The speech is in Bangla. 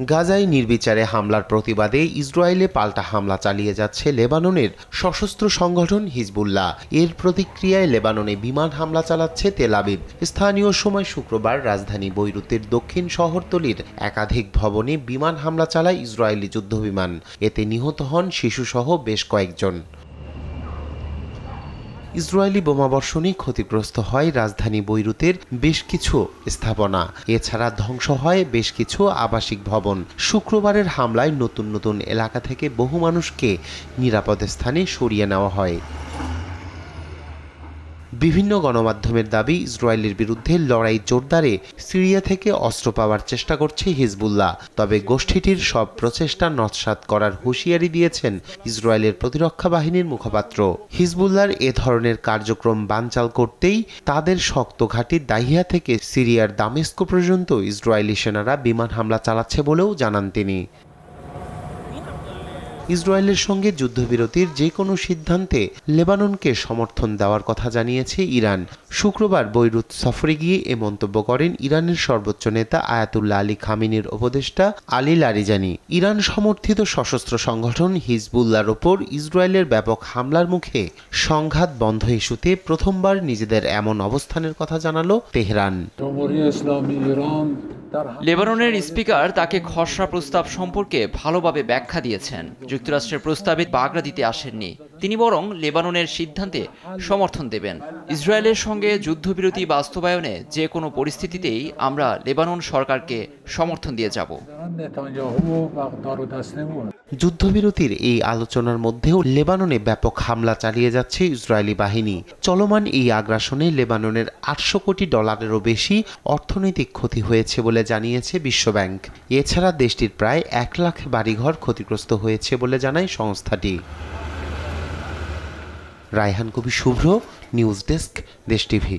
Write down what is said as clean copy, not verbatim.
গাজায় নির্বিচারে হামলার প্রতিবাদে ইসরায়েলে পাল্টা হামলা চালিয়ে যাচ্ছে লেবাননের সশস্ত্র সংগঠন হিজবুল্লাহ। এর প্রতিক্রিয়ায় লেবাননে বিমান হামলা চালাচ্ছে তেল আবিব। স্থানীয় সময় শুক্রবার রাজধানী বৈরুতের দক্ষিণ শহরতলির একাধিক ভবনে বিমান হামলা চালায় ইসরায়েলি যুদ্ধবিমান। এতে নিহত হন শিশুসহ বেশ কয়েকজন। ইসরায়েলি বোমাবর্ষণে ক্ষতিগ্রস্ত হয় রাজধানী বৈরুতের বেশ কিছু স্থাপনা। এছাড়া ধ্বংস হয় বেশ কিছু আবাসিক ভবন। শুক্রবারের হামলায় নতুন নতুন এলাকা থেকে বহু মানুষকে নিরাপদ স্থানে সরিয়ে নেওয়া হয়। বিভিন্ন গণমাধ্যমের দাবি, ইসরায়েলের বিরুদ্ধে লড়াই জোরদারে সিরিয়া থেকে অস্ত্র পাওয়ার চেষ্টা করছে হিজবুল্লাহ। তবে গোষ্ঠীটির সব প্রচেষ্টা নস্যাৎ করার হুঁশিয়ারি দিয়েছেন ইসরায়েলের প্রতিরক্ষা বাহিনীর মুখপাত্র। হিজবুল্লাহর এ ধরনের কার্যক্রম বানচাল করতেই তাদের শক্ত ঘাঁটি দাহিয়া থেকে সিরিয়ার দামেস্ক পর্যন্ত ইসরায়েলি সেনারা বিমান হামলা চালাচ্ছে বলেও জানান তিনি। ইসরায়েলের সঙ্গে যুদ্ধবিরতির যে কোনো সিদ্ধান্তে লেবাননকে সমর্থন দেওয়ার কথা জানিয়েছে ইরান। শুক্রবার বৈরুত সফরে গিয়ে এ মন্তব্য করেন ইরানের সর্বোচ্চ নেতা আয়াতুল্লাহ আলী খামেনির উপদেষ্টা আলী লারিজানি। ইরান সমর্থিত সশস্ত্র সংগঠন হিজবুল্লাহর ওপর ইসরায়েলের ব্যাপক হামলার মুখে সংঘাত বন্ধ ইস্যুতে প্রথমবার নিজেদের এমন অবস্থানের কথা জানালো তেহরান। লেবাননের স্পিকার তাকে খসড়া প্রস্তাব সম্পর্কে ভালোভাবে ব্যাখ্যা দিয়েছেন। যুক্তরাষ্ট্রের প্রস্তাবে বাগড়া দিতে আসেননি, তিনি বরং লেবাননের সিদ্ধান্তে সমর্থন দেবেন। ইসরায়েলের সঙ্গে যুদ্ধবিরতি বাস্তবায়নে যে কোনো পরিস্থিতিতেই আমরা লেবানন সরকারকে সমর্থন দিয়ে যাব। যুদ্ধবিরতির এই আলোচনার মধ্যেও লেবাননে ব্যাপক হামলা চালিয়ে যাচ্ছে ইসরায়েলি বাহিনী। চলমান এই আগ্রাসনে লেবাননের $800 কোটিরও বেশি অর্থনৈতিক ক্ষতি হয়েছে বলে জানিয়েছে বিশ্বব্যাংক। এছাড়া দেশটির প্রায় 1 লাখ বাড়িঘর ক্ষতিগ্রস্ত হয়েছে বলে জানায় সংস্থাটি। রায়হান কবির শুভ্র, নিউজ ডেস্ক, দেশ টিভি।